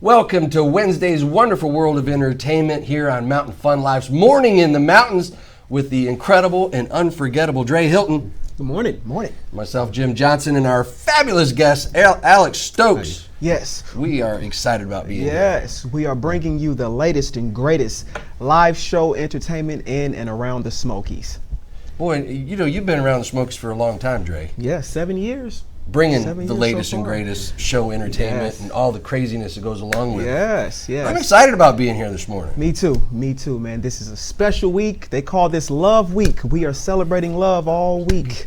Welcome to Wednesday's Wonderful World of Entertainment here on Mountain Fun Life's Morning in the Mountains with the incredible and unforgettable Dre Hilton. Good morning. Morning. Myself, Jim Johnson, and our fabulous guest, Alex Stokes. Yes. We are excited about being here. Yes, we are bringing you the latest and greatest live show entertainment in and around the Smokies. Boy, you know, you've been around the Smokies for a long time, Dre. Yeah, 7 years. Bringing 7 the years latest so and far. greatest show entertainment and all the craziness that goes along with it. Yes, yes. I'm excited about being here this morning. Me too, man. This is a special week. They call this Love Week. We are celebrating love all week.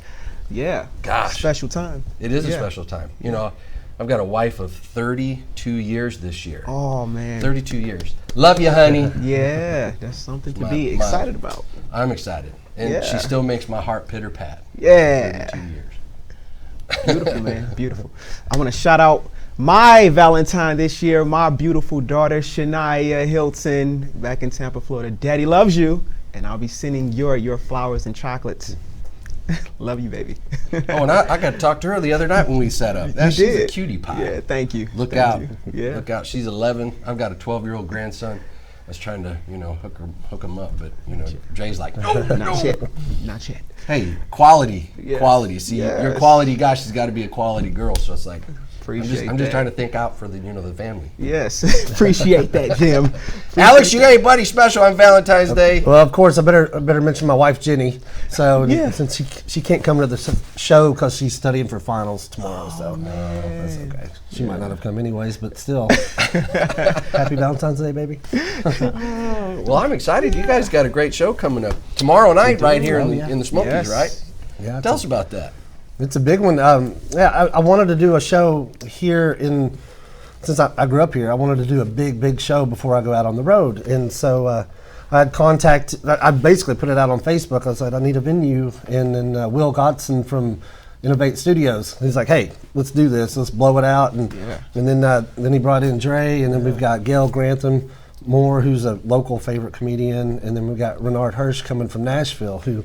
Yeah. Gosh. Special time. It is a special time. You know, I've got a wife of 32 years this year. Oh, man. 32 years. Love you, honey. Yeah, that's something to be excited about. I'm excited. And she still makes my heart pitter pat. Yeah. 32 years. Beautiful, man. Beautiful. I want to shout out my Valentine this year, my beautiful daughter, Shania Hilton, back in Tampa, Florida. Daddy loves you, and I'll be sending your flowers and chocolates. Love you, baby. Oh, and I got to talk to her the other night when we set up. She's a cutie pie. Yeah, thank you. Look Thank out. you. Yeah. Look out. She's 11. I've got a 12-year-old grandson. I was trying to, hook him up, but, Dre's like, no, Not yet. Not yet. Hey, quality. Yes. Quality. See, you're a quality guy. She's got to be a quality girl. So it's like, I'm just trying to think out for the, the family. Yes. Appreciate that, Jim. Alex, you got anybody special on Valentine's Day? Well, of course, I better mention my wife, Jenny. So since she can't come to the show because she's studying for finals tomorrow, that's okay. She might not have come anyways, but still. Happy Valentine's Day, baby. Well, I'm excited. You guys got a great show coming up tomorrow night right here in the Smokies, right? Yeah. Tell us about that. It's a big one. I wanted to do a show here since I grew up here, I wanted to do a big show before I go out on the road. And so I basically put it out on Facebook. I said, I need a venue. And then Will Godson from Innovate Studios, he's like, hey, let's do this. Let's blow it out. And then he brought in Dre, and then we've got Gail Grantham Moore, who's a local favorite comedian. And then we've got Renard Hirsch coming from Nashville, who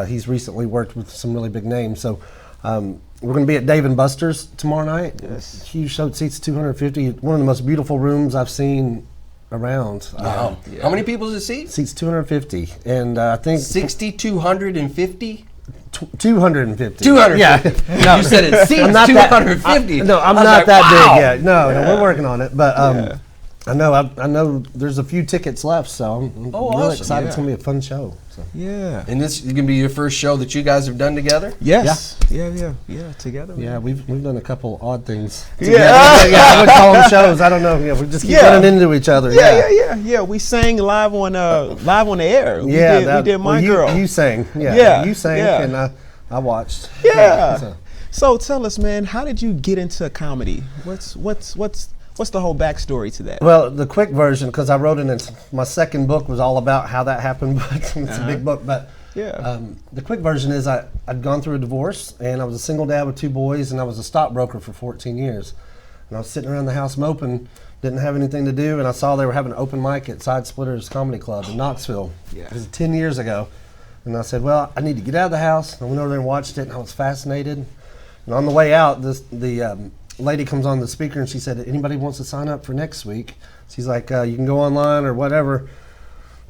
he's recently worked with some really big names. So we're going to be at Dave & Buster's tomorrow night. Yes. Huge show, it seats 250. One of the most beautiful rooms I've seen around. Wow. How many people does it seat? Seats 250. And I think 6,250? 250. 250. Yeah. No, you said it seats 250. I'm not that big yet. No, we're working on it. But I know there's a few tickets left, so I'm really excited. It's going to be a fun show. So. Yeah. And this is going to be your first show that you guys have done together? Yes. Yeah, together. Yeah, we've done a couple odd things. Yeah. I would call them shows. I don't know. Yeah, we just keep running into each other. Yeah. We sang live on the air. We did My Girl. You sang. Yeah. You sang, and I watched. Yeah. So tell us, man, how did you get into comedy? What's the whole backstory to that? Well, the quick version, because I wrote it in my second book, was all about how that happened, but it's a big book. But the quick version is I'd gone through a divorce, and I was a single dad with 2 boys, and I was a stockbroker for 14 years. And I was sitting around the house moping, didn't have anything to do, and I saw they were having an open mic at Side Splitters Comedy Club in Knoxville. Yeah. It was 10 years ago. And I said, well, I need to get out of the house. I went over there and watched it, and I was fascinated. And on the way out, the lady comes on the speaker and she said, anybody wants to sign up for next week? She's like, you can go online or whatever.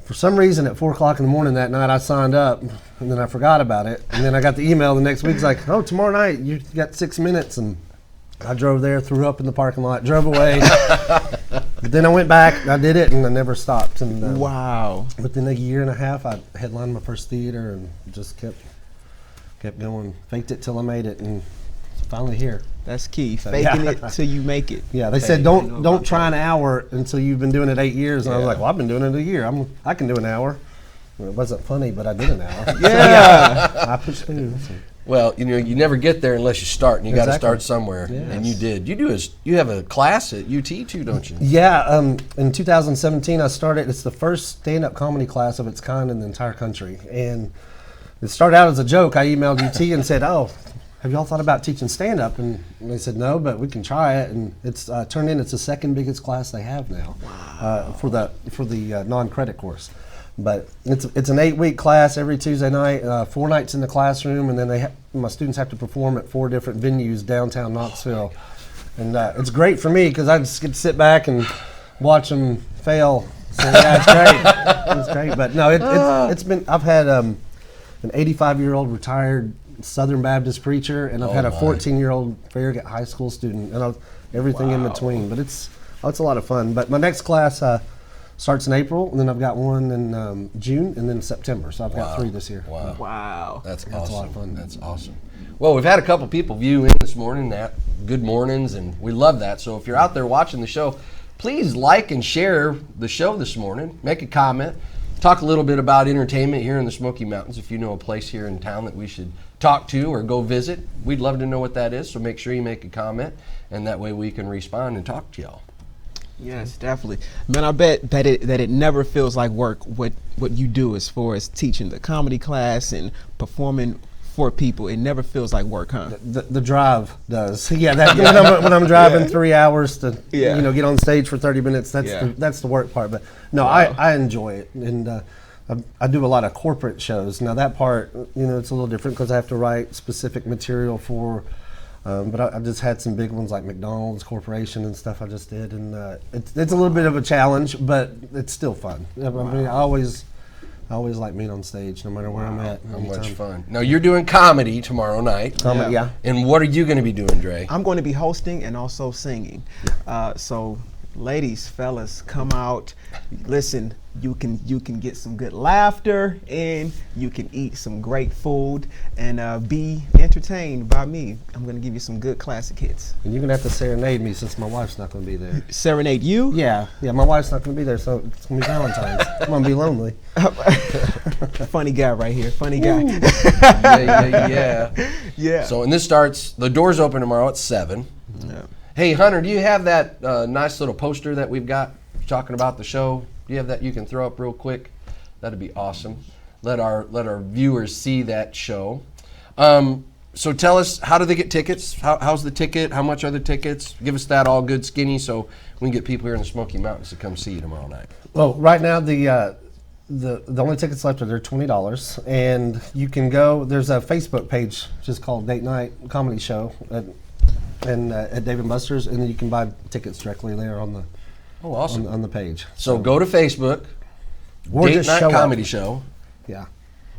For some reason at 4 o'clock in the morning that night I signed up, and then I forgot about it. And then I got the email the next week. It's like, oh, tomorrow night you got 6 minutes. And I drove there, threw up in the parking lot, drove away. But then I went back, I did it, and I never stopped. And wow. Within a year and a half I headlined my first theater and just kept going. Faked it till I made it, and finally here. That's key. Faking it till you make it. Yeah, they said don't try an hour until you've been doing it 8 years. And I was like, well, I've been doing it a year. I can do an hour. Well, it wasn't funny, but I did an hour. Yeah. I pushed through. Well, you never get there unless you start, and you got to start somewhere. Yes. And you did. You have a class at UT too, don't you? Yeah. In 2017, I started. It's the first stand-up comedy class of its kind in the entire country, and it started out as a joke. I emailed UT and said, oh, have y'all thought about teaching stand-up? And they said, no, but we can try it. And it's turned in, it's the second biggest class they have now. Wow. For the non-credit course. But it's an 8-week class every Tuesday night, 4 nights in the classroom, and then my students have to perform at 4 different venues downtown Knoxville. And it's great for me because I just get to sit back and watch them fail. So yeah, it's great. It's great. But no, it's been. I've had an 85-year-old retired Southern Baptist preacher, and I've had a 14-year-old Farragut High School student, and everything in between. But it's a lot of fun. But my next class starts in April, and then I've got one in June, and then September. So I've got 3 this year. Wow. That's awesome. That's a lot of fun. That's awesome. Well, we've had a couple people view in this morning. Good mornings, and we love that. So if you're out there watching the show, please like and share the show this morning. Make a comment. Talk a little bit about entertainment here in the Smoky Mountains. If you know a place here in town that we should talk to or go visit, we'd love to know what that is. So make sure you make a comment, and that way we can respond and talk to y'all. Yes, definitely. Man, I bet that it never feels like work what you do as far as teaching the comedy class and performing for people. It never feels like work, huh? The drive does. Yeah, when I'm driving 3 hours to get on stage for 30 minutes, that's the work part. But no, I enjoy it, and I do a lot of corporate shows. Now that part, it's a little different because I have to write specific material for. But I just had some big ones like McDonald's Corporation and stuff I just did, and it's a little bit of a challenge, but it's still fun. I mean, I always like being on stage, no matter where I'm at. How much fun. Now, you're doing comedy tomorrow night. Comedy, yeah. And what are you going to be doing, Dre? I'm going to be hosting and also singing. So, ladies, fellas, come out. Listen, you can get some good laughter, and you can eat some great food, and be entertained by me. I'm going to give you some good classic hits. And you're going to have to serenade me since my wife's not going to be there. Serenade you? Yeah, my wife's not going to be there, so it's going to be Valentine's. I'm going to be lonely. Funny guy right here. Funny guy. Yeah. So, and the doors open tomorrow at 7. Yeah. Hey, Hunter, do you have that nice little poster that we've got talking about the show? Do you have that you can throw up real quick? That'd be awesome. Let our viewers see that show. So tell us, how do they get tickets? How's the ticket? How much are the tickets? Give us that all good skinny so we can get people here in the Smoky Mountains to come see you tomorrow night. Well, right now the only tickets left are $20, and you can go. There's a Facebook page just called Date Night Comedy Show at Dave & Buster's, and you can buy tickets directly there on the on the page. So go to Facebook, or Date just Night show Comedy up. Show. Yeah.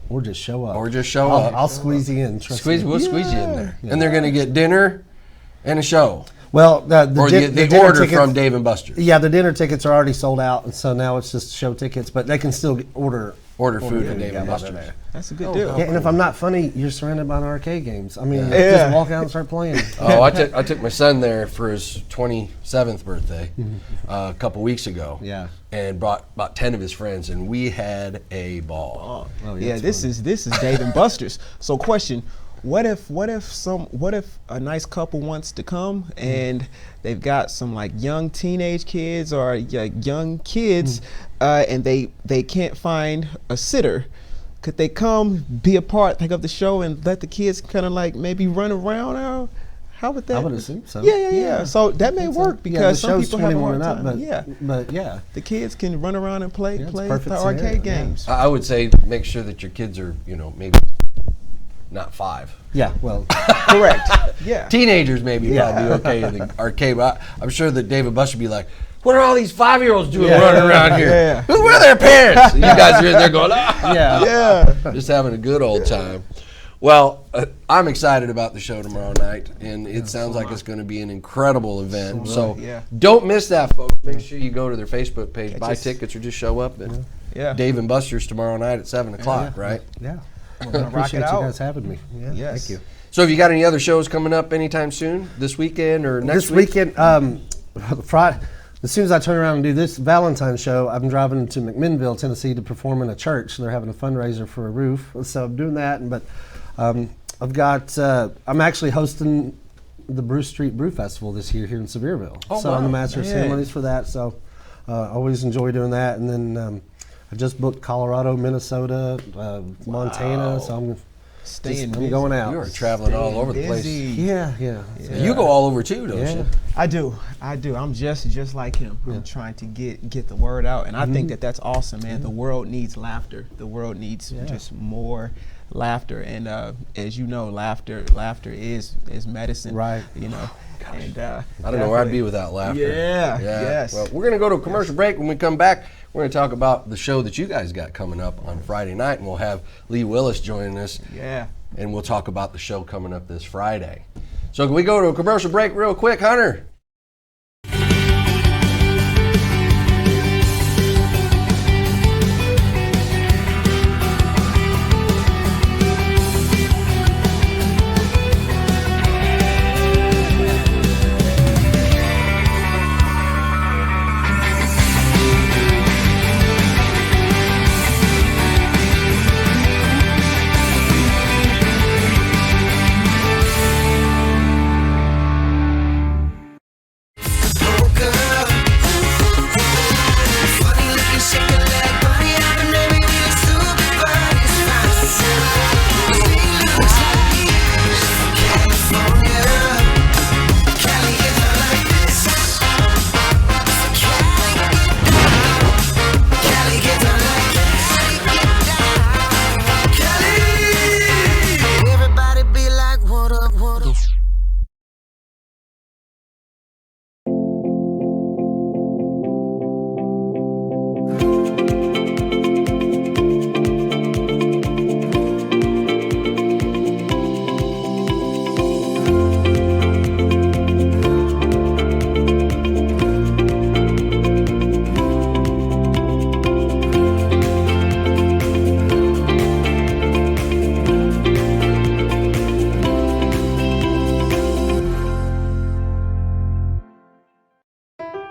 Or just show up. I'll squeeze you in. We'll squeeze you in there. Yeah. And they're going to get dinner and a show. Well, the order tickets, from Dave & Buster's. Yeah, the dinner tickets are already sold out, and so now it's just show tickets, but they can still order food from Dave & Buster's. That's a good deal. Yeah, and if I'm not funny, you're surrounded by arcade games. I mean, just walk out and start playing. I took my son there for his 27th birthday a couple weeks ago. Yeah. And brought about 10 of his friends, and we had a ball. This is Dave & Buster's. So, question: What if a nice couple wants to come and they've got some like young teenage kids or young kids, and they can't find a sitter? Could they come, be a part of the show, and let the kids kind of like maybe run around? Or how would that? I would assume so. Yeah. So that may work because some people have a hard time. But the kids can run around and play the scenario, arcade games. I would say make sure that your kids are maybe not 5. Yeah, well, correct. Yeah, teenagers maybe probably okay in the arcade. But I'm sure that Dave & Buster would be like, what are all these 5-year-olds doing running around here? Yeah. Where are their parents? And you guys are in there going, yeah, just having a good old time. Well, I'm excited about the show tomorrow night, and it sounds like it's going to be an incredible event. So don't miss that, folks. Make sure you go to their Facebook page, buy tickets, or just show up at Dave & Buster's tomorrow night at 7 o'clock, right? Yeah. I appreciate you guys having me. Yeah, yes. Thank you. So have you got any other shows coming up anytime soon? This weekend or next week? This weekend, Friday. As soon as I turn around and do this Valentine's show, I'm driving to McMinnville, Tennessee to perform in a church. They're having a fundraiser for a roof. So I'm doing that. But I've got, I'm actually hosting the Bruce Street Brew Festival this year here in Sevierville. I'm the master of ceremonies for that. So I always enjoy doing that. And then I just booked Colorado, Minnesota, Montana. So I'm going out. You are traveling all over the place. Yeah. You go all over too, don't you? I do. I'm just like him. I'm trying to get the word out, and I think that's awesome, man. The world needs laughter. The world needs just more laughter. And as you know, laughter is medicine. Right. You know. And I don't know where I'd be without laughter. Yeah. Yes. Well, we're going to go to a commercial break. When we come back, we're going to talk about the show that you guys got coming up on Friday night, and we'll have Lee Willis joining us. Yeah. And we'll talk about the show coming up this Friday. So can we go to a commercial break real quick, Hunter?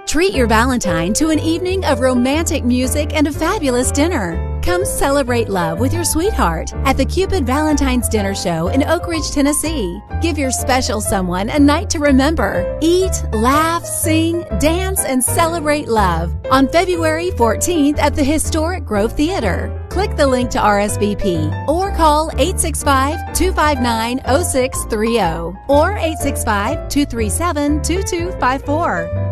Treat your Valentine to an evening of romantic music and a fabulous dinner. Come celebrate love with your sweetheart at the Cupid Valentine's Dinner Show in Oak Ridge, Tennessee. Give your special someone a night to remember. Eat, laugh, sing, dance, and celebrate love on February 14th at the historic Grove Theater. Click the link to RSVP or call 865-259-0630 or 865-237-2254.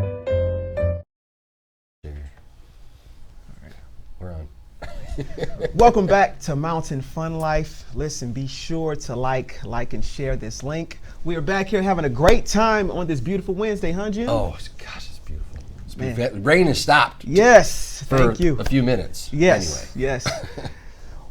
We're on. Welcome back to Mountain Fun Life. Listen, be sure to like, and share this link. We are back here having a great time on this beautiful Wednesday, huh, Jim? Oh, gosh, it's beautiful. It's beautiful. Rain has stopped. Yes, for thank you. A few minutes. Yes, anyway. Yes.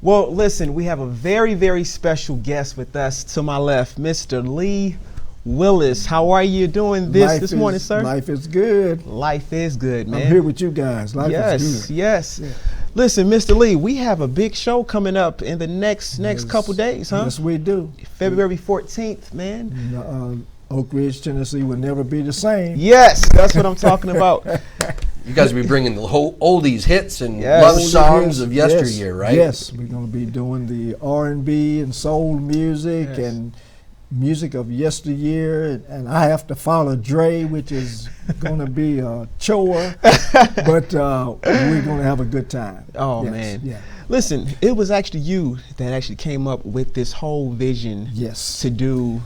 Well, listen, we have a very, very special guest with us to my left, Mr. Lee Willis. How are you doing this morning, sir? Life is good. Life is good, man. I'm here with you guys. Life is good. Yes. Yeah. Listen, Mr. Lee, we have a big show coming up in the next couple days, huh? Yes, we do. February 14th, man. Oak Ridge, Tennessee will never be the same. Yes, that's what I'm talking about. You guys will be bringing the whole oldies hits and love songs of yesteryear, right? Yes, we're going to be doing the R&B and soul music and music of yesteryear, and I have to follow Dre, which is going to be a chore, but we're going to have a good time. Oh, man. Yeah. Listen, it was actually you that actually came up with this whole vision to do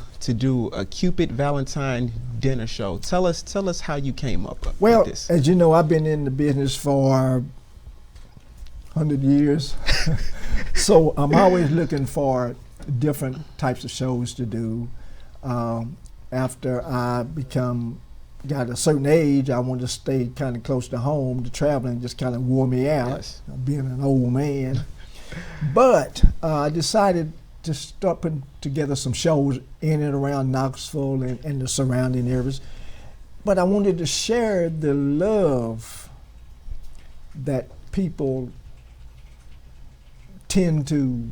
a Cupid Valentine dinner show. Tell us how you came up with this. As you know, I've been in the business for 100 years, so I'm always looking for different types of shows to do. After I got a certain age, I wanted to stay kind of close to home. The traveling just kind of wore me out, being an old man. But I decided to start putting together some shows in and around Knoxville and the surrounding areas. But I wanted to share the love that people tend to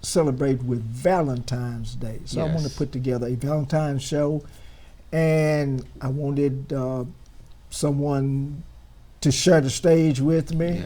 celebrate with Valentine's Day. So I want to put together a Valentine's show, and I wanted someone to share the stage with me,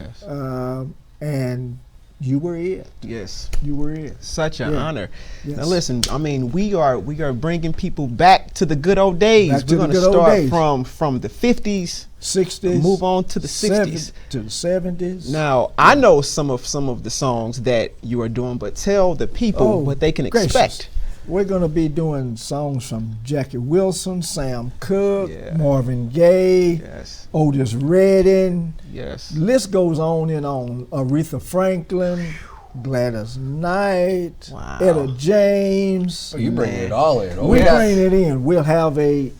and you were it. Yes, you were it. Such an honor. Yes. Now listen, I mean, we are bringing people back to the good old days. We're going to start from the 50s, 60s, move on to the 60s, to the 70s. Now I know some of the songs that you are doing, but tell the people what they can expect. We're going to be doing songs from Jackie Wilson, Sam Cooke, Marvin Gaye, Otis Redding. Yes. The list goes on and on. Aretha Franklin. Gladys Knight, Wow. Etta James. Oh, you bring it all in. Oh, We yeah. bring it in. We'll have a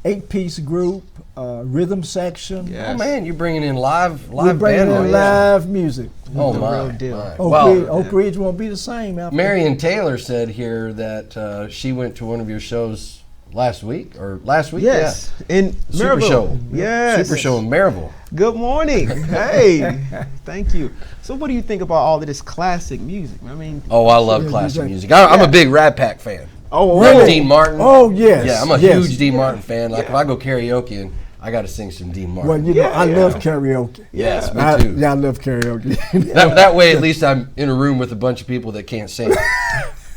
8-piece group, rhythm section. Yeah. Oh man, you're bringing in live We're bringing band. in live music. Oh The my, real deal. my. Oak Ridge won't be the same after. Marion Taylor said here that she went to one of your shows last week. Yes, in Yeah. Super Maryville. Show. Yes. Super Show in Maryville. Good morning. Hey, thank you. So, what do you think about all of this classic music? I mean, Oh, I love Yeah, classic you music. I'm a big Rat Pack fan. oh, Remember really? Dean Martin? Oh, yes. Yeah, I'm a yes. huge Dean Martin fan. Like if I go karaoke and I got to sing some Dean Martin. Well, you know, I love karaoke. Yes, me I, too. yeah, I love karaoke. That way, at least I'm in a room with a bunch of people that can't sing.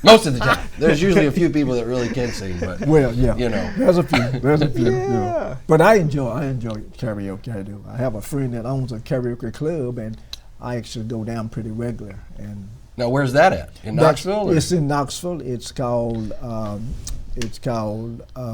Most of the time. There's usually a few people that really can sing, but Well, yeah. you know. There's a few. You Yeah. know. But I enjoy karaoke. I do. I have a friend that owns a karaoke club, and I actually go down pretty regular. And Now, where's that at? In Knoxville? Or? It's in Knoxville. It's called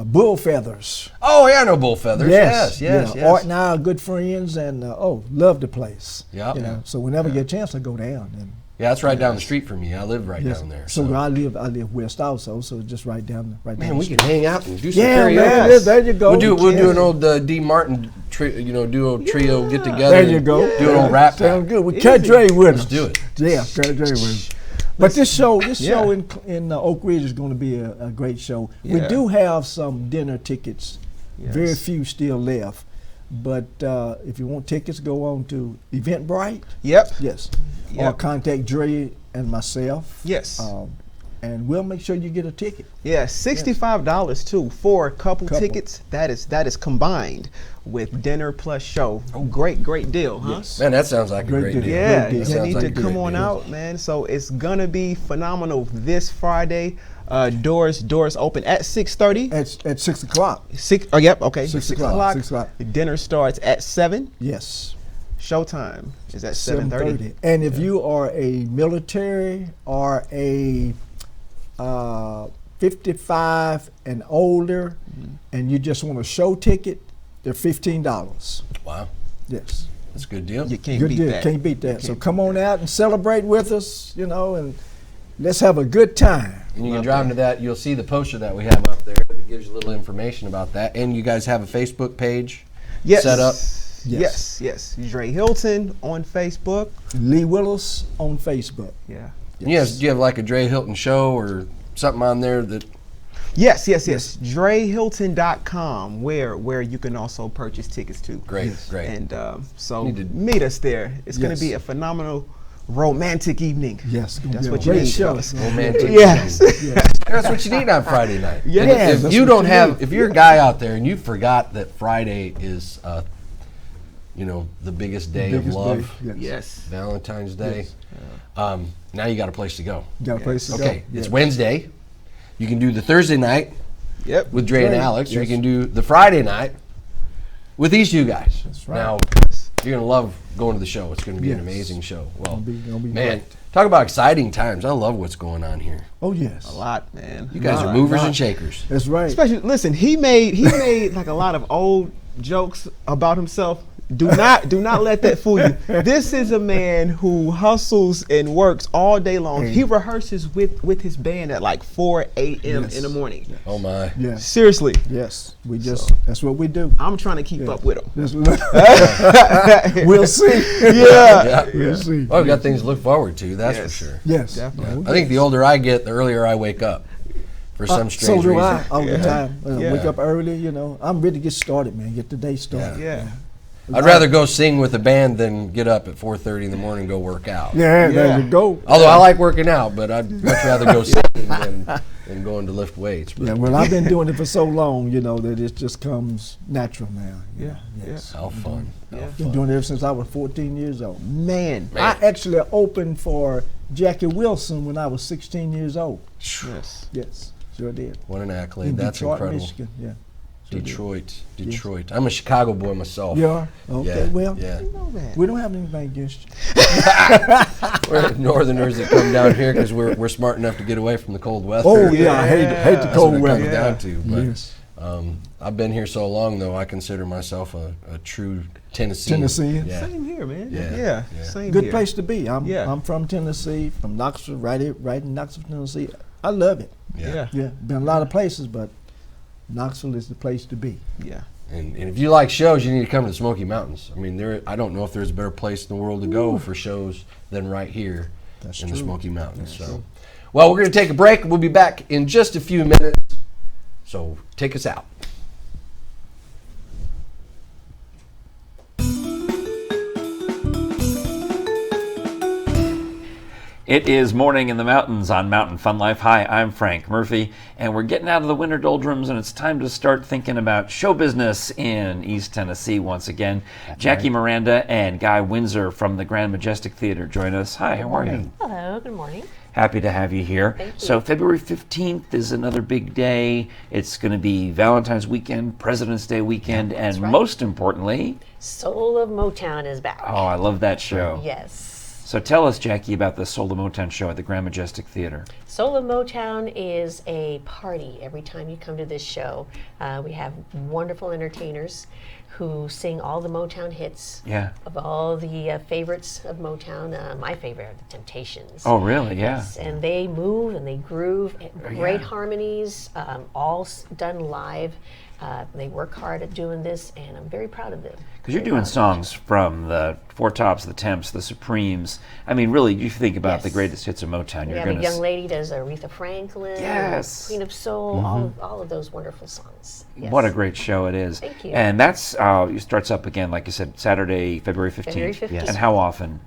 Bull Feathers. Oh, yeah, I know Bull Feathers. Yes, yes, yeah. yes. Art and I are good friends, and love the place. Yeah. You know, so whenever I get a chance, I go down. And Yeah, that's right down the street from me. I live right yes. down there. So I live west also, so just right down man, the we street. can hang out and do some Yeah, karaoke. man, yeah, there you go. We'll do Yeah. an old Dean Martin duo trio get together. There you and go. Do an old rap. Sounds good. We Easy. cut Dre with Let's us. do it. Yeah, cut Dre with us. But this show Yeah. in Oak Ridge is going to be a great show. We Yeah. do have some dinner tickets. Yes. Very few still left. But if you want tickets, go on to Eventbrite. Yep. Yes. Or Yep. contact Dre and myself. Yes. And we'll make sure you get a ticket. Yeah, $65 too for a couple Couple. tickets. That is combined with dinner plus show. Oh, great deal, huh? Yes. Man, that sounds like a Great great deal. deal. Yeah, Great deal. you Sounds need like to a come great on deal. out, man. So it's gonna be phenomenal this Friday. Doors open at 6:30. At 6 o'clock. Yep, okay. 6 6 o'clock, o'clock. 6 o'clock. Dinner starts at 7. Yes. Showtime is at 7:30. And if you are a military or a 55 and older, and you just want a show ticket, they're $15. Wow, Yes. that's a good deal. You can't Good beat deal. that. Can't beat that. So can't come on out and celebrate with us, and let's have a good time. And you can drive into that. You'll see the poster that we have up there that gives you a little information about that. And you guys have a Facebook page Yes. set up. Yes. Dre Hilton on Facebook. Lee Willis on Facebook. Yeah. And do you have like a Dre Hilton show or something on there that? Yes. DreHilton.com, where you can also purchase tickets to. Great. And so Need to- meet us there. It's going Yes. to be a phenomenal romantic evening. Yes. Gonna That's be a what you great need, show. fellas. Romantic. Yes. That's what you need on Friday night. Yeah. And Yes, if that's you what don't you have, need. if you're a guy out there and you forgot that Friday is, the biggest day of Biggest love, day. Yes. Valentine's Day. Now you got a place to go. Got a place to go. Okay, it's Yeah. Wednesday. You can do the Thursday night Yep. with Dre and Dre, Alex, or you yes. can do the Friday night with these two guys. That's right. Now, you're gonna love going to the show. It's gonna be an Yes. amazing show. Well, Gonna be man, great. talk about exciting times. I love what's going on here. Oh yes. A lot, man. You guys Nah, are movers nah. and shakers. That's right. Especially, listen, he made like a lot of old jokes about himself. Do not let that fool you. This is a man who hustles and works all day long. He rehearses with his band at like 4 a.m. Yes. in the morning. Oh my. Yes. Seriously, Yes. We just that's what we do. I'm trying to keep up with him. We'll see. Yeah. We'll see. Well, we've got things to look forward to. That's Yes. for sure. Yes. Definitely. I think the older I get, the earlier I wake up. For some So strange do reason. I all the time. Yeah. Wake up early, I'm ready to get started, man. Get the day started. Yeah. I'd rather go sing with a band than get up at 4:30 in the morning and go work out. Yeah, Yeah. there you go. Although I like working out, but I'd much rather go sing than going to lift weights. But Yeah, well, I've been doing it for so long, that it just comes natural now. Yeah, Yes. how fun. How Yeah. Been fun. doing it ever since I was 14 years old. Man. I actually opened for Jackie Wilson when I was 16 years old. Yes. Yes, sure did. What an accolade. In That's Detroit, incredible. Michigan. Yeah. Sure did. Detroit. I'm a Chicago boy myself. You are? Okay, Yeah, well, yeah. You know that. we don't have anything against you. We're Northerners that come down here because we're smart enough to get away from the cold weather. Oh, yeah, I hate the That's cold what it weather. comes down to. But, Yes. I've been here so long, though, I consider myself a true Tennessean. Tennessean? Yeah. Same here, man. Yeah. Same Good here. place to be. I'm from Tennessee, from Knoxville, right in Knoxville, Tennessee. I love it. Yeah. Yeah, been a lot of places, but Knoxville is the place to be. Yeah. And if you like shows, you need to come to the Smoky Mountains. I mean, I don't know if there's a better place in the world to go for shows than right here That's in the true. Smoky Mountains. So, well, we're going to take a break. We'll be back in just a few minutes. So take us out. It is Morning in the Mountains on Mountain Fun Life. Hi, I'm Frank Murphy, and we're getting out of the winter doldrums, and it's time to start thinking about show business in East Tennessee once again. Jackie Miranda and Guy Windsor from the Grand Majestic Theater join us. Hi, how are you? Hello, good morning. Happy to have you here. Thank you. So February 15th is another big day. It's going to be Valentine's weekend, President's Day weekend, and right. most importantly, Soul of Motown is back. oh, I love that show. Yes. So tell us, Jackie, about the Soul of Motown show at the Grand Majestic Theater. Soul of Motown is a party every time you come to this show. We have wonderful entertainers who sing all the Motown hits Yeah. of all the favorites of Motown. My favorite are the Temptations. Oh, really? Yeah. Yes, and they move and they groove, great harmonies, all done live. They work hard at doing this, and I'm very proud of them. Because you're doing songs from the Four Tops, the Temps, the Supremes. I mean, really, you think about the Yes. greatest hits of Motown. We You're have going a young lady does Aretha Franklin, Yes. Queen of Soul, all of those wonderful songs. Yes. What a great show it is. Thank you. And that's it starts up again, like you said, Saturday, February 15th. February 15th. Yes. And how often?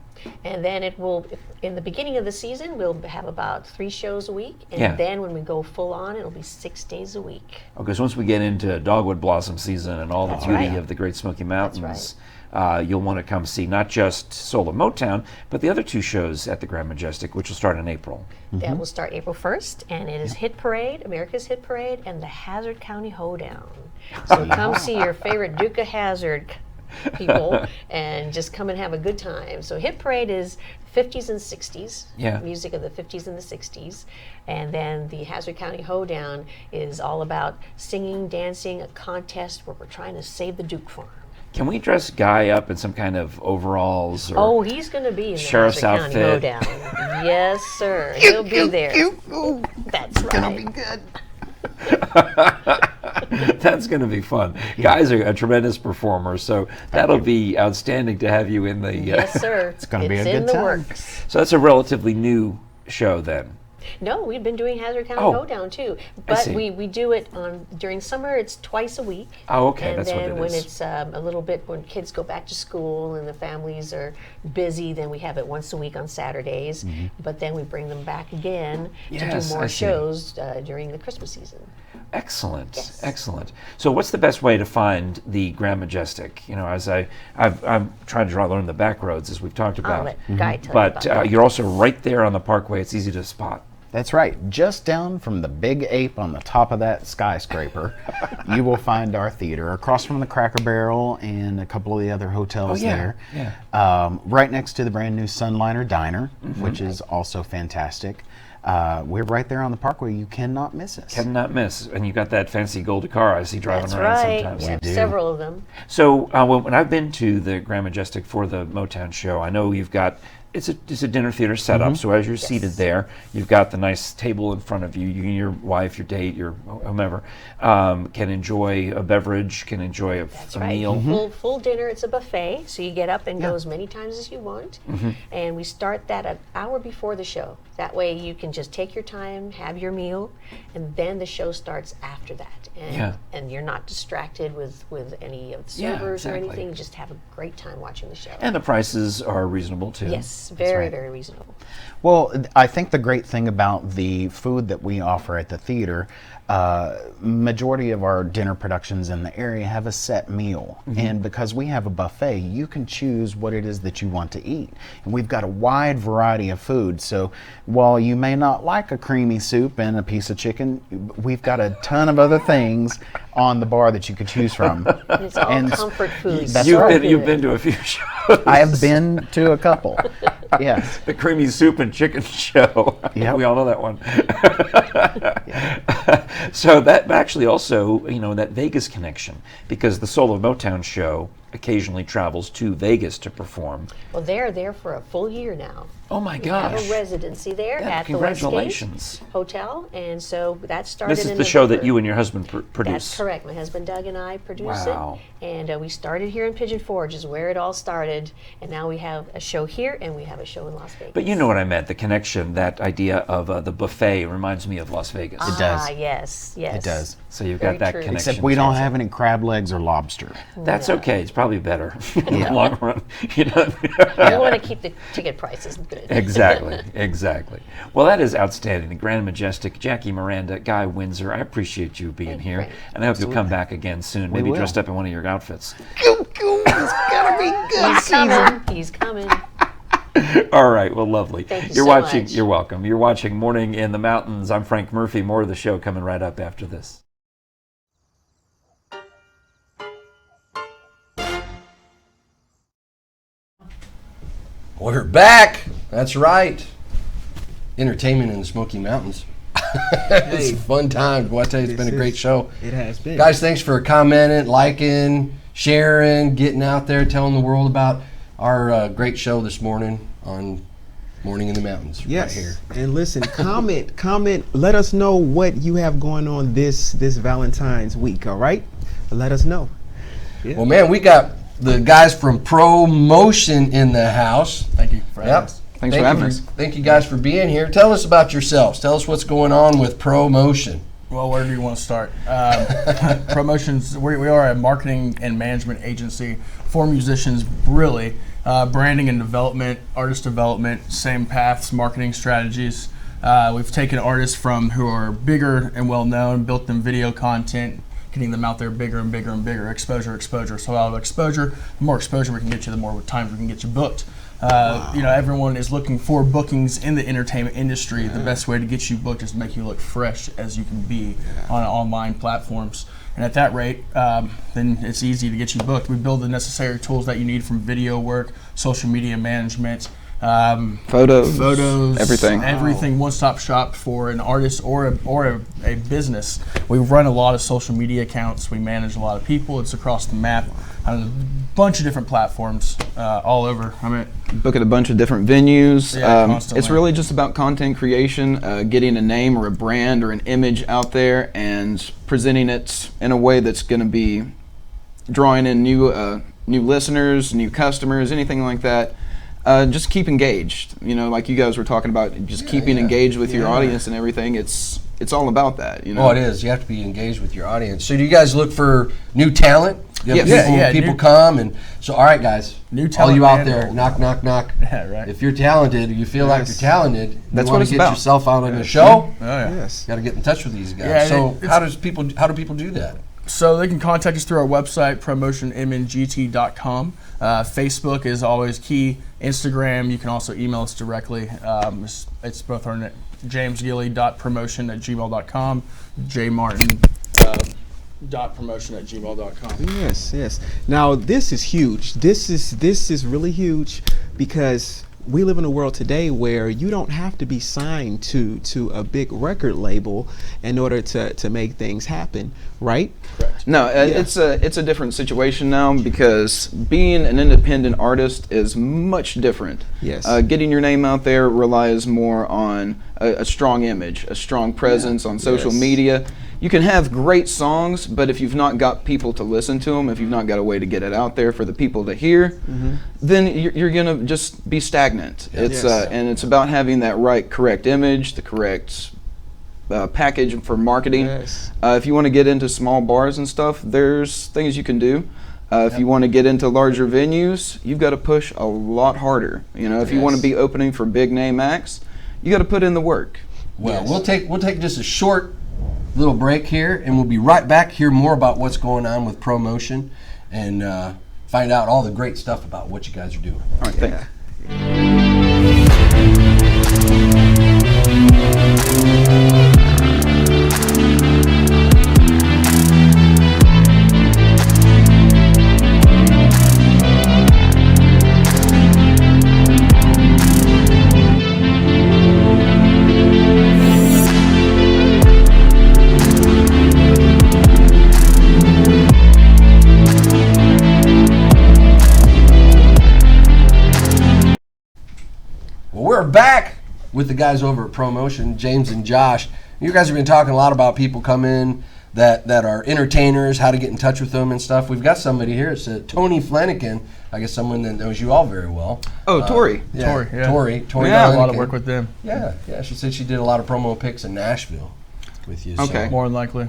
And then it will, in the beginning of the season, we'll have about 3 shows a week. And Yeah. then when we go full on, it'll be 6 days a week. Because once we get into dogwood blossom season and all the beauty right. of the Great Smoky Mountains, right. You'll want to come see not just Soul of Motown, but the other 2 shows at the Grand Majestic, which will start in April. That will start April 1st, and it is Hit Parade, America's Hit Parade, and the Hazard County Hoedown. So come see your favorite Duke of Hazzard people and just come and have a good time. So Hit Parade is 50s and 60s, Yeah. music of the 50s and the 60s. And then the Hazard County Hoedown is all about singing, dancing, a contest where we're trying to save the Duke farm. Can we dress Guy up in some kind of overalls? Or Oh, he's going to be in the Sheriff's Hazard County outfit. Hoedown. Yes, sir. He'll be there. That's right. Gonna be good. That's going to be fun. Guys are a tremendous performer, so that'll be outstanding to have you in the. Yes, sir. It's gonna be a in good the time. works. So that's a relatively new show then. No, we've been doing Hazard County Oh, Hoedown too, I but see. we do it on during summer. It's twice a week. Oh, okay, And that's what then it when is. it's a little bit when kids go back to school and the families are busy, then we have it once a week on Saturdays. But then we bring them back again Yes, to do I more see. shows during the Christmas season. Excellent, Yes. excellent. So, what's the best way to find the Grand Majestic? You know, as I'm trying to learn the back roads as we've talked I'll about. let Guy tell you But about that. you're also right there on the Parkway. It's easy to spot. That's right. Just down from the big ape on the top of that skyscraper, you will find our theater across from the Cracker Barrel and a couple of the other hotels there. Yeah. Right next to the brand new Sunliner Diner, which is also fantastic. We're right there on the Parkway. You cannot miss us. Cannot miss. And you got that fancy gold car I see driving That's around right. sometimes. We have several of them. So when I've been to the Grand Majestic for the Motown show, I know you've got it's a dinner theater setup. So as you're seated there, you've got the nice table in front of you. You and your wife, your date, your whomever can enjoy a beverage, can enjoy a Right. meal. Full dinner. It's a buffet, so you get up and go as many times as you want. And we start that an hour before the show. That way you can just take your time, have your meal, and then the show starts after that. And, and you're not distracted with any of the Yeah, servers or exactly. anything. You just have a great time watching the show. And the prices are reasonable too. Yes, very, very reasonable. Well, I think the great thing about the food that we offer at the theater, majority of our dinner productions in the area have a set meal. And because we have a buffet, you can choose what it is that you want to eat. And we've got a wide variety of food. So while you may not like a creamy soup and a piece of chicken, we've got a ton of other things on the bar that you could choose from. And it's all And comfort food. That's You've right. been to a few shows. I have been to a couple. Yes. The creamy soup and chicken show. Yep. We all know that one. So that actually also, that Vegas connection, because the Soul of Motown show occasionally travels to Vegas to perform. Well, they're there for a full year now. Oh my We gosh. have a residency there Yeah, at the congratulations. Westgate Hotel, and so that started This is in the show that November. you and your husband produce. That's correct. My husband Doug and I produce Wow. it, and we started here in Pigeon Forge, is where it all started. And now we have a show here, and we have a show in Las Vegas. But you know what I meant, the connection, that idea of the buffet reminds me of Las Vegas. It does. Ah, yes. It does. So you've Very got that true. connection. Except we don't have any crab legs or lobster. That's okay. It's probably better in the Yeah. long run. We want to keep the ticket prices good. Exactly. Well, that is outstanding. The Grand Majestic, Jackie Miranda, Guy Windsor. I appreciate you being Thank you, here, Frank. and I hope you'll come back again soon. Maybe will. dressed up in one of your outfits. He's coming. All right. Well, lovely. Thank you You're so watching. much. You're welcome. You're watching Morning in the Mountains. I'm Frank Murphy. More of the show coming right up after this. We're back. That's right. Entertainment in the Smoky Mountains. It's a fun time. Well, I tell you, it's been a great show. It has been. Guys, thanks for commenting, liking, sharing, getting out there, telling the world about our great show this morning on Morning in the Mountains. Yes. Right here. And listen, comment. Let us know what you have going on this Valentine's week. All right. Let us know. Well, man, we got the guys from Promotion in the house. Thank you for having us. Thanks for having us. Thank you guys for being here. Tell us about yourselves. Tell us what's going on with Promotion. Well, where do you want to start? Promotions, we are a marketing and management agency for musicians, really. Branding and development, artist development, same paths, marketing strategies. We've taken artists from who are bigger and well-known, built them video content, getting them out there bigger and bigger and bigger, exposure. So out of exposure, the more exposure we can get you, the more times we can get you booked. Everyone is looking for bookings in the entertainment industry. The best way to get you booked is to make you look fresh as you can be on online platforms. And at that rate, then it's easy to get you booked. We build the necessary tools that you need, from video work, social media management, Photos, everything. One-stop shop for an artist or a business. We run a lot of social media accounts. We manage a lot of people. It's across the map on a bunch of different platforms all over. Book at a bunch of different venues. Constantly. It's really just about content creation, getting a name or a brand or an image out there and presenting it in a way that's going to be drawing in new listeners, new customers, anything like that. Just keep engaged. Like you guys were talking about, just keeping engaged with your audience and everything. It's all about that. Oh, it is. You have to be engaged with your audience. So do you guys look for new talent? Yes. People come, and so all right, guys. New All talent, you out man. there, knock, knock, knock. Yeah, right. If you're talented, you feel like you're talented. That's you what want it's to get about. yourself out on the show. Oh, yeah. Yes. Got to get in touch with these guys. Yeah, so it's- how do people do that? So they can contact us through our website, promotionmngt.com. Facebook is always key. Instagram, you can also email us directly. It's both our jamesgilly.promotion@gmail.com, jmartin.promotion@gmail.com. Yes. Now this is huge. This is really huge, because we live in a world today where you don't have to be signed to a big record label in order to make things happen, right? No, it's a different situation now, because being an independent artist is much different. Yes. Getting your name out there relies more on a strong image, a strong presence on social Yes. media. You can have great songs, but if you've not got people to listen to them, if you've not got a way to get it out there for the people to hear, then you're gonna just be stagnant. It's Yes. and it's about having that correct image, the correct package for marketing. Yes. If you want to get into small bars and stuff, there's things you can do. If you want to get into larger venues, you've got to push a lot harder. If you want to be opening for big name acts, you got to put in the work. Well, we'll take just a short little break here, and we'll be right back. Hear more about what's going on with Promotion, and find out all the great stuff about what you guys are doing. All right, thanks. back with the guys over at ProMotion, James and Josh. You guys have been talking a lot about people come in that are entertainers, how to get in touch with them and stuff. We've got somebody here. It's Tony Flanagan. I guess someone that knows you all very well. Oh, Tori. Yeah, Tori, yeah. Tori Yeah, a lot of Flanagan. work with them. Yeah. She said she did a lot of promo pics in Nashville with you. Okay. So. More than likely.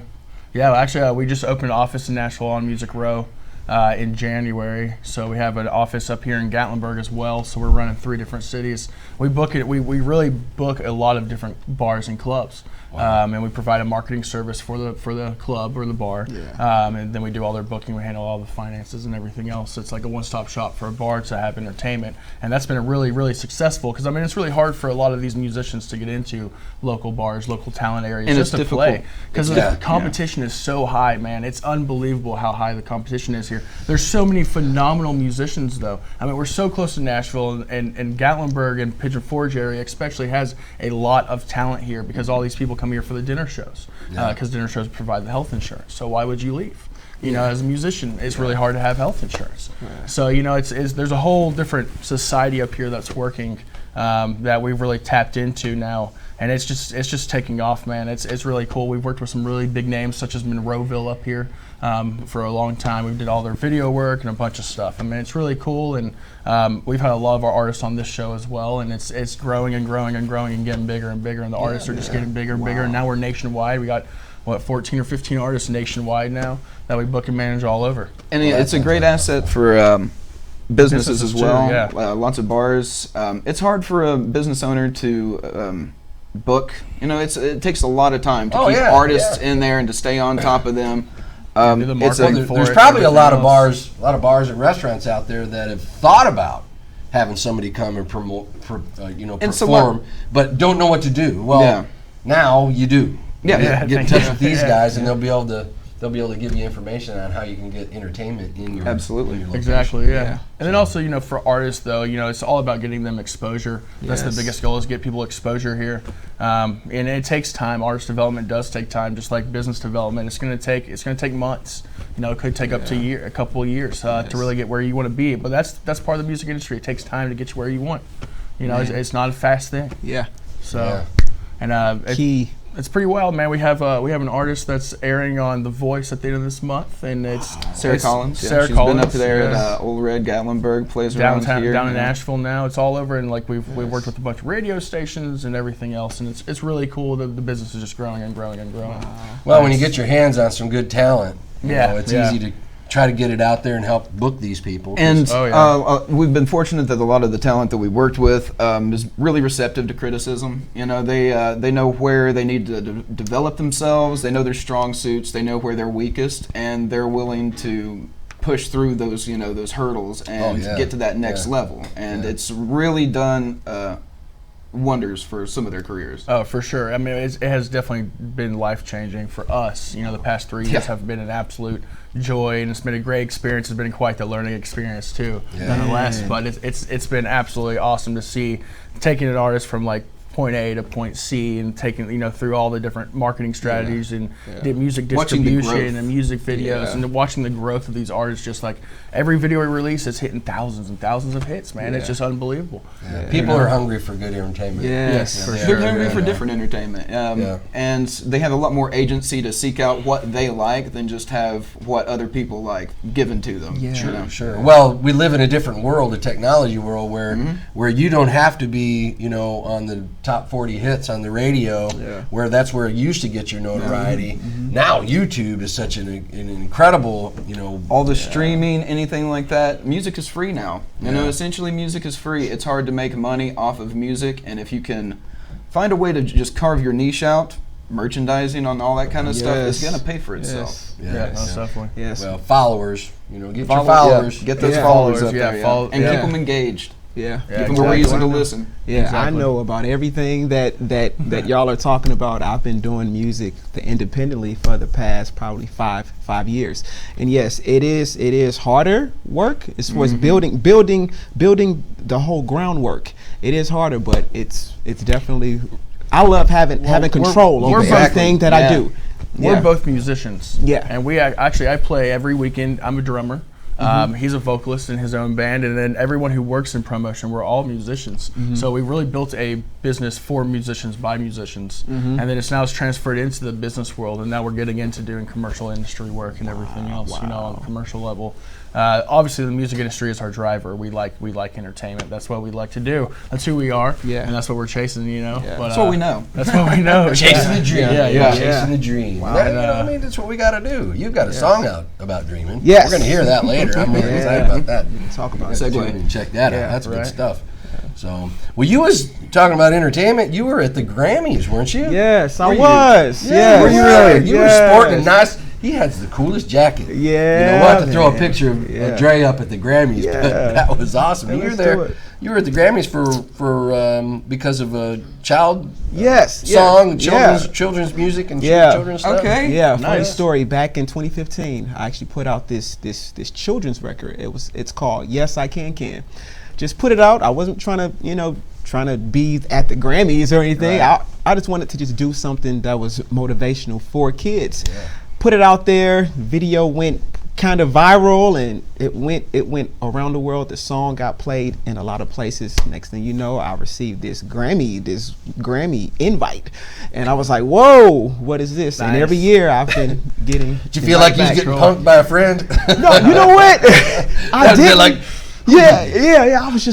Yeah, actually, we just opened an office in Nashville on Music Row in January. So we have an office up here in Gatlinburg as well. So we're running 3 different cities. We really book a lot of different bars and clubs. Wow. And we provide a marketing service for the club or the bar. Yeah. And then we do all their booking. We handle all the finances and everything else. So it's like a one-stop shop for a bar to have entertainment. And that's been really, really successful because, I mean, it's really hard for a lot of these musicians to get into local bars, local talent areas, And just it's to difficult. play. Because Yeah. the competition is so high, man. It's unbelievable how high the competition is here. There's so many phenomenal musicians, though. I mean, we're so close to Nashville, and Gatlinburg and Pigeon Forge area especially has a lot of talent here because all these people come here for the dinner shows because dinner shows provide the health insurance. So why would you leave? You know, as a musician, it's really hard to have health insurance. So, you know, it's there's a whole different society up here that's working that we've really tapped into now. And it's just taking off, man. It's really cool. We've worked with some really big names such as Monroeville up here for a long time. We did all their video work and a bunch of stuff. I mean, it's really cool, and we've had a lot of our artists on this show as well. And it's growing and growing and growing and getting bigger and bigger. And the artists are just getting bigger and bigger. And now we're nationwide. We got 14 or 15 artists nationwide now that we book and manage all over. And it's a great asset for businesses as too, well. yeah. Lots of bars. It's hard for a business owner to book. You know, it takes a lot of time to keep artists in there and to stay on top of them. Do the marketing for There's it, probably a lot of everything bars and restaurants out there that have thought about having somebody come and perform, but don't know what to do. Well, now you do. Yeah. Get in touch with these guys, and they'll be able to give you information on how you can get entertainment in your Absolutely. in your location. Exactly, yeah. And then also, you know, for artists though, you know, it's all about getting them exposure. That's the biggest goal, is get people exposure here. And it takes time. Artist development does take time, just like business development. It's gonna take months. You know, it could take up to a couple of years to really get where you want to be. But that's part of the music industry. It takes time to get you where you want. You know, it's not a fast thing. Yeah. So, and Key. it's pretty wild, man. We have an artist that's airing on The Voice at the end of this month, and it's Sarah Collins. Sarah She's Collins been up there yeah. at Old Red Gatlinburg, plays downtown around here. down in Nashville now. It's all over, and like we've worked with a bunch of radio stations and everything else, and it's really cool. The business is just growing and growing and growing. Well, when you get your hands on some good talent, you know, it's yeah. easy to try to get it out there and help book these people. And Oh, we've been fortunate that a lot of the talent that we worked with is really receptive to criticism. You know, they know where they need to develop themselves. They know their strong suits. They know where they're weakest, and they're willing to push through those those hurdles and get to that next level. And it's really done wonders for some of their careers. Oh, for sure. I mean, it has definitely been life-changing for us. You know, the past 3 years have been an absolute joy, and it's been a great experience. It's been quite the learning experience too, nonetheless. But it's been absolutely awesome to see taking an artist from like point A to point C and taking through all the different marketing strategies and the music Watching the distribution growth. and music videos and watching the growth of these artists. Just like every video we release is hitting thousands and thousands of hits, man. It's just unbelievable. People are hungry for good entertainment. Yes, for They're sure. hungry for different entertainment, and they have a lot more agency to seek out what they like than just have what other people like given to them. Sure. Well, we live in a different world, a technology world, where you don't have to be, on the top 40 hits on the radio, where that's where it used to get your notoriety. Now YouTube is such an incredible, all the streaming, anything like that. Music is free now. You know, essentially music is free. It's hard to make money off of music, and if you can find a way to just carve your niche out, merchandising on all that kind of stuff, it's gonna pay for itself. Yeah, most definitely. Yes. Well, followers, get your followers. Get those followers up there, follow- and keep them engaged. Yeah. Give them a reason to listen. Yeah, Exactly. I know about everything that y'all are talking about. I've been doing music independently for the past probably five years, and yes, it is harder work as far as building the whole groundwork. It is harder, but it's definitely. I love having control over everything that I do. We're both musicians. Yeah. And I play every weekend. I'm a drummer. He's a vocalist in his own band, and then everyone who works in promotion, we're all musicians. So we really built a business for musicians by musicians, and then it's transferred into the business world, and now we're getting into doing commercial industry work and everything else, on a commercial level. Obviously, the music industry is our driver. We like entertainment. That's what we like to do. That's who we are, and that's what we're chasing. But, that's what we know. That's what we know. Chasing the dream. Yeah. Chasing the dream. Wow. I mean, that's what we got to do. You've got a song out about dreaming. Yes. We're going to hear that later. I'm really excited about that. Talk about Tune Segue. in and check that out. That's good right. stuff. So, well, you was talking about entertainment. You were at the Grammys, weren't you? Yes, I Were you? was. Yeah, Yes. were you really? You were Yes. sporting a nice. He has the coolest jacket. Yeah, You know, we'll have to throw a man. picture of Yeah. Dre up at the Grammys. Yeah. But that was awesome. You were let's do there. it. You were at the Grammys for because of a child Yes. song, yeah. children's music, and Yeah. children's stuff. Okay. Yeah, funny Nice. story. Back in 2015, I actually put out this children's record. It's called Yes I Can. Just put it out. I wasn't trying to be at the Grammys or anything. Right. I just wanted to just do something that was motivational for kids. Put it out there. Video went kind of viral, and it went around the world. The song got played in a lot of places. Next thing you know, I received this Grammy invite, and I was like, "Whoa, what is this?" And every year I've been getting. Did you feel like you was getting punked by a friend? No, you know what? I That'd be did. like- Yeah. I was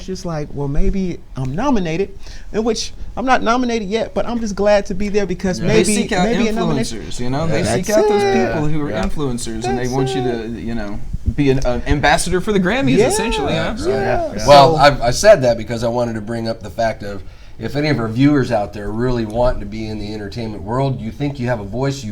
just like, well, maybe I'm nominated, in which I'm not nominated yet, but I'm just glad to be there because They maybe seek out a nomination. influencers, They That's seek out those it. people who are Yeah. influencers, and they That's want you to, be an ambassador for the Grammys, Yeah. essentially. Yeah. Well, I said that because I wanted to bring up the fact of if any of our viewers out there really want to be in the entertainment world, you think you have a voice,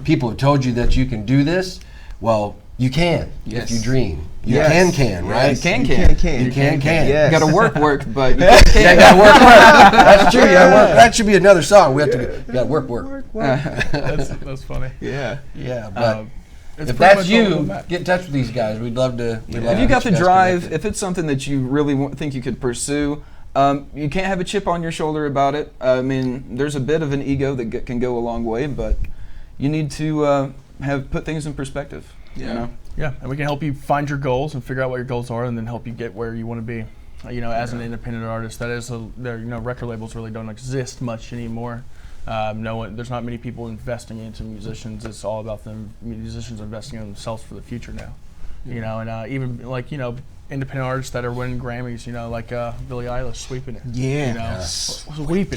people have told you that you can do this, well, you can Yes. if you dream. You Yes. can, right? You can. You can. Yes. You got to work, but you Yeah, can. you gotta work. That's true. You gotta work. That should be another song. We have to. You gotta work. That's funny. Yeah. Yeah, but It's if pretty that's much all you, about- get in touch with these guys. We'd love to. If you got the drive, if it's something that you really think you could pursue, you can't have a chip on your shoulder about it. I mean, there's a bit of an ego that can go a long way, but you need to put things in perspective. You know? Yeah, and we can help you find your goals and figure out what your goals are, and then help you get where you want to be. As an independent artist, record labels really don't exist much anymore. There's not many people investing into musicians. It's all about musicians investing in themselves for the future now. And even independent artists that are winning Grammys, like Billie Eilish sweeping it. Yeah. Sweeped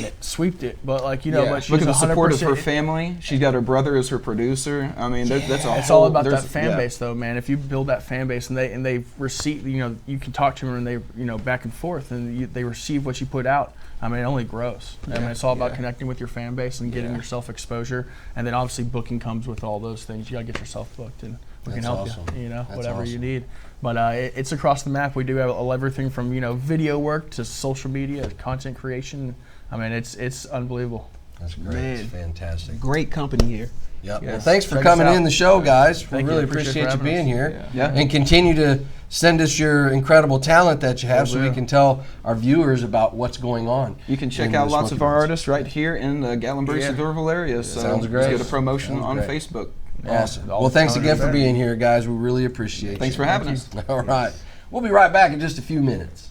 it. But but she's Look at the support of her 100%. family. She's got her brother as her producer. I mean, that's a It's whole, all about that there's- fan yeah. base, though, man. If you build that fan base and they receive, you can talk to them and they, back and forth, and they receive what you put out. I mean, it only grows. I mean, it's all about connecting with your fan base and getting yourself exposure, and then obviously booking comes with all those things. You gotta get yourself booked, and we can help awesome. you. That's Whatever you awesome. need. But it's across the map. We do have everything from video work to social media, content creation. I mean, it's unbelievable. That's great. Man. It's fantastic. Great company here. Yep. Yes. Well, thanks for Check us coming out. in the show, guys. We Thank you. really Appreciate appreciate you for having being us. here. Yeah. And continue to send us your incredible talent that you have so we do. can tell our viewers about what's going on. You can check in out the lots Smoky of our Mountains. artists right here in the Gatlinburg, Yeah. Sevierville area. So Sounds great. Just get a promotion Sounds on great. Facebook. Awesome. all Well, the thanks talent again is for there. being here, guys. We really appreciate you. Thanks for having us. All right. We'll be right back in just a few minutes.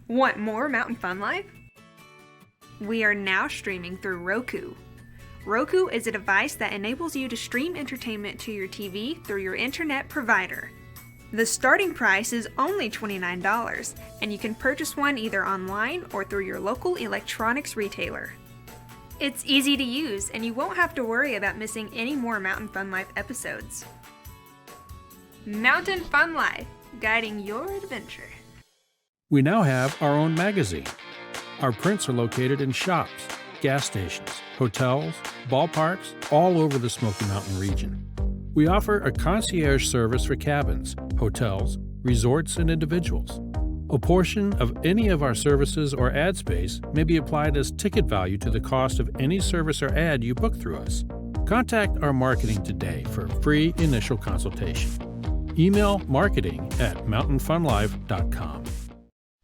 Want more Mountain Fun Life? We are now streaming through Roku. Roku is a device that enables you to stream entertainment to your TV through your internet provider. The starting price is only $29, and you can purchase one either online or through your local electronics retailer. It's easy to use, and you won't have to worry about missing any more Mountain Fun Life episodes. Mountain Fun Life, guiding your adventure. We now have our own magazine. Our prints are located in shops, gas stations, hotels, ballparks, all over the Smoky Mountain region. We offer a concierge service for cabins, hotels, resorts, and individuals. A portion of any of our services or ad space may be applied as ticket value to the cost of any service or ad you book through us. Contact our marketing today for a free initial consultation. Email marketing@mountainfunlife.com.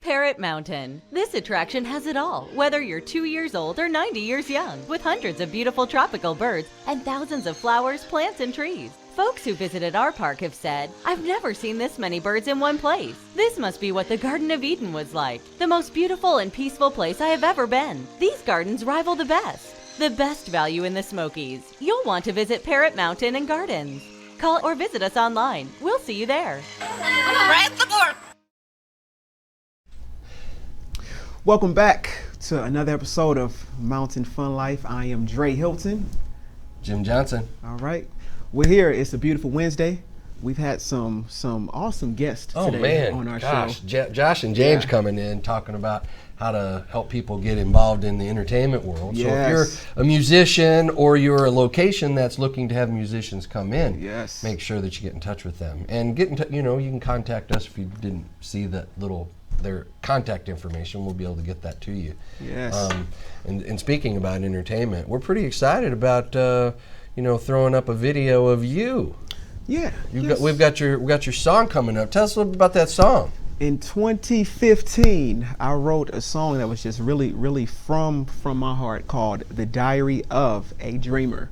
Parrot Mountain. This attraction has it all, whether you're 2 years old or 90 years young, with hundreds of beautiful tropical birds and thousands of flowers, plants, and trees. Folks who visited our park have said, "I've never seen this many birds in one place. This must be what the Garden of Eden was like. The most beautiful and peaceful place I have ever been. These gardens rival the best. The best value in the Smokies. You'll want to visit Parrot Mountain and Gardens. Call or visit us online. We'll see you there." Welcome back to another episode of Mountain Fun Life. I am Dre Hilton. Jim Johnson. All right. We're here. It's a beautiful Wednesday. We've had some awesome guests today on our show. Josh and James coming in talking about how to help people get involved in the entertainment world. Yes. So if you're a musician or you're a location that's looking to have musicians come in, make sure that you get in touch with them. And you can contact us if you didn't see that their contact information. We'll be able to get that to you. Yes. And speaking about entertainment, we're pretty excited about throwing up a video of you. Yeah. We've got your song coming up. Tell us a little bit about that song. In 2015, I wrote a song that was just really, really from my heart called "The Diary of a Dreamer."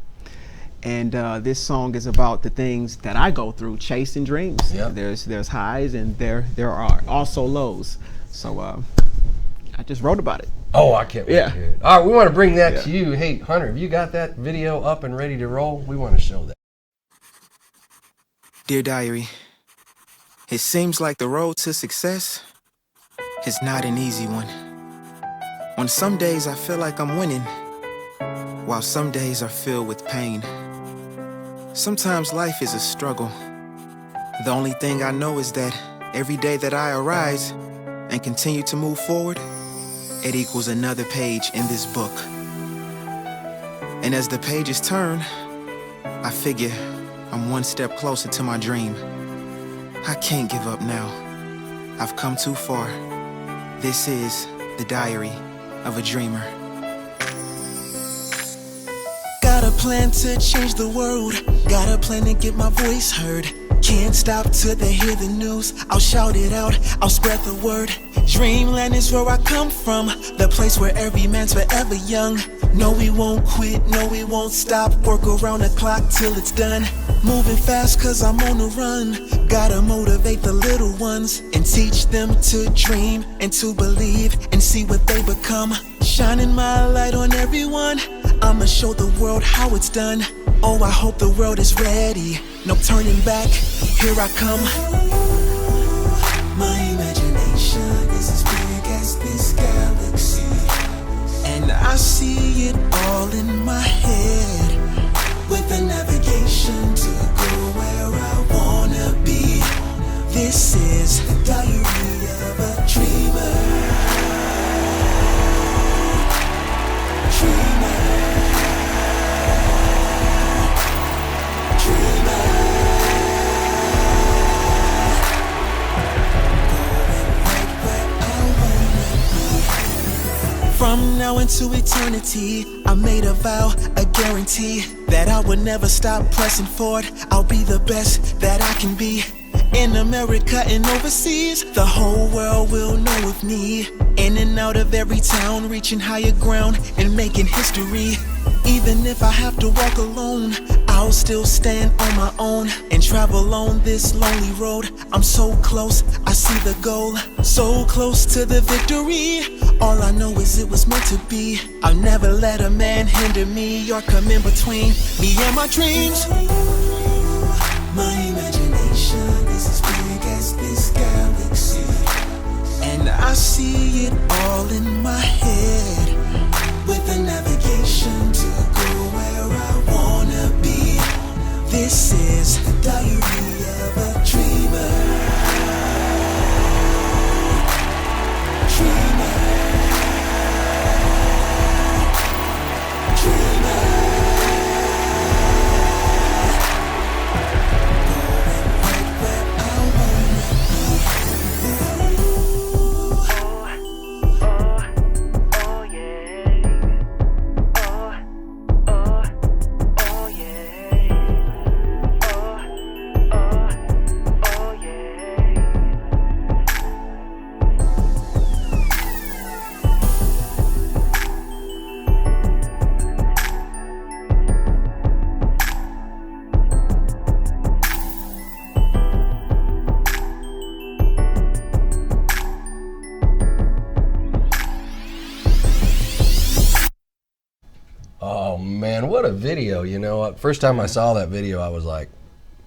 And this song is about the things that I go through chasing dreams. Yep. There's highs and there are also lows. So I just wrote about it. Oh, I can't wait to hear it. All right, we want to bring that to you. Hey, Hunter, have you got that video up and ready to roll? We want to show that. Dear Diary, it seems like the road to success is not an easy one. On some days I feel like I'm winning, while some days are filled with pain. Sometimes life is a struggle. The only thing I know is that every day that I arise and continue to move forward, it equals another page in this book. And as the pages turn, I figure I'm one step closer to my dream. I can't give up now. I've come too far. This is the diary of a dreamer. Got a plan to change the world. Got a plan to get my voice heard. Can't stop till they hear the news. I'll shout it out, I'll spread the word. Dreamland is where I come from, the place where every man's forever young. No, we won't quit, no, we won't stop. Work around the clock till it's done. Moving fast cause I'm on the run. Gotta motivate the little ones and teach them to dream and to believe and see what they become. Shining my light on everyone, I'ma show the world how it's done. Oh, I hope the world is ready. No turning back, here I come. My imagination is as big as this galaxy, and I see it all in my head, with a navigation to go where I wanna be. This is the diary of a dreamer. From now into eternity, I made a vow, a guarantee, that I would never stop pressing forward. I'll be the best that I can be. In America and overseas, the whole world will know of me. In and out of every town, reaching higher ground and making history. Even if I have to walk alone, I'll still stand on my own and travel on this lonely road. I'm so close, I see the goal, so close to the victory. All I know is it was meant to be. I'll never let a man hinder me or come in between me and my dreams. My imagination is as big as this galaxy, and I see it all in my head, with the navigation to go where I wanna be. This is the diary of a dreamer. Dreamer. Dreamer. Going right where I wanna be. Oh yeah. Oh man, what a video! You know, first time I saw that video, I was like,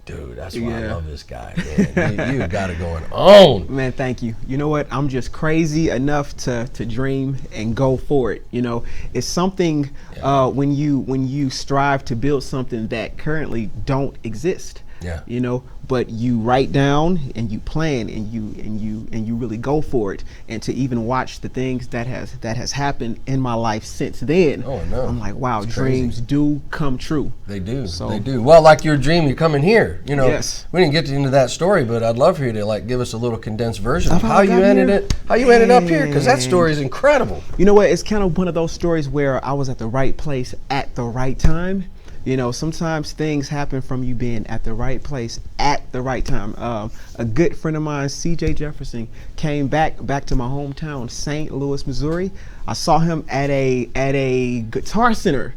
dude, that's why I love this guy, man. You got it going on. Man, thank you. You know what? I'm just crazy enough to dream and go for it. You know, it's something when you strive to build something that currently don't exist. Yeah. You know, but you write down and you plan and you really go for it. And to even watch the things that has happened in my life since then. Oh no. I'm like, wow, it's dreams crazy. do come true. They do. So, they do. Well, like your dream, you're coming here. You know, yes. We didn't get into that story, but I'd love for you to like give us a little condensed version of How how I you got ended here? it, how you ended up here, because that story is incredible. You know what? It's kind of one of those stories where I was at the right place at the right time. You know, sometimes things happen from you being at the right place at the right time. A good friend of mine, C.J. Jefferson, came back to my hometown, St. Louis, Missouri. I saw him at a guitar center,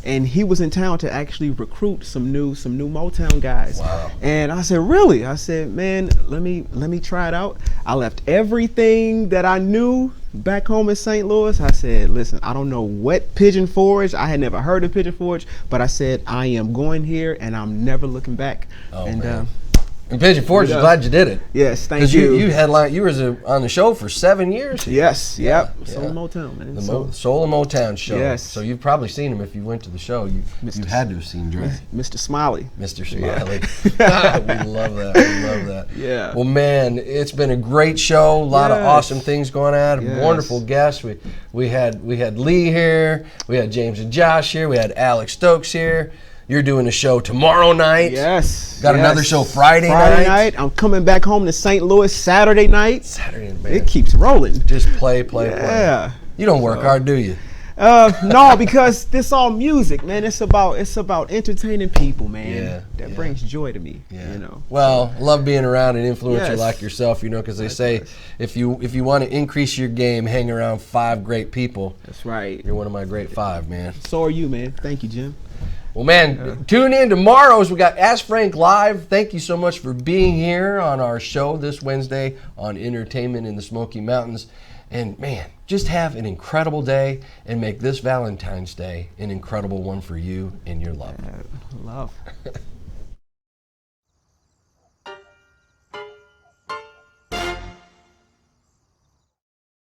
and he was in town to actually recruit some new Motown guys. Wow. And I said, really? I said, man, let me try it out. I left everything that I knew back home in St. Louis. I said, listen, I don't know what Pigeon Forge. I had never heard of Pigeon Forge, but I said, I am going here and I'm never looking back. Oh, and man. And Pigeon Forge, I'm glad you did it. Yes, thank 'Cause you. You headline. You was on the show for 7 years. Yes, yep. Yeah. Soul Motown, man. The Soul and Motown show. Yes. So you've probably seen him if you went to the show. You had to have seen Dre. Mr. Smiley. Mr. Smiley. We love that. We love that. Yeah. Well, man, it's been a great show. A lot of Yes. awesome things going on. Yes. Wonderful guests. We had Lee here. We had James and Josh here. We had Alex Stokes here. You're doing a show tomorrow night. Yes. Got another show Friday night. I'm coming back home to St. Louis Saturday night. Man. It keeps rolling. Just play. Yeah. You don't work hard, do you? No, because this all music, man. It's about entertaining people, man. Yeah, that brings joy to me. You know. Well, love being around an influencer Yes. like yourself. You know, because they say if you want to increase your game, hang around 5 great people. That's right. You're one of my great 5, man. So are you, man. Thank you, Jim. Well, man, tune in tomorrow as we got Ask Frank Live. Thank you so much for being here on our show this Wednesday on Entertainment in the Smoky Mountains. And man, just have an incredible day and make this Valentine's Day an incredible one for you and your love. Love.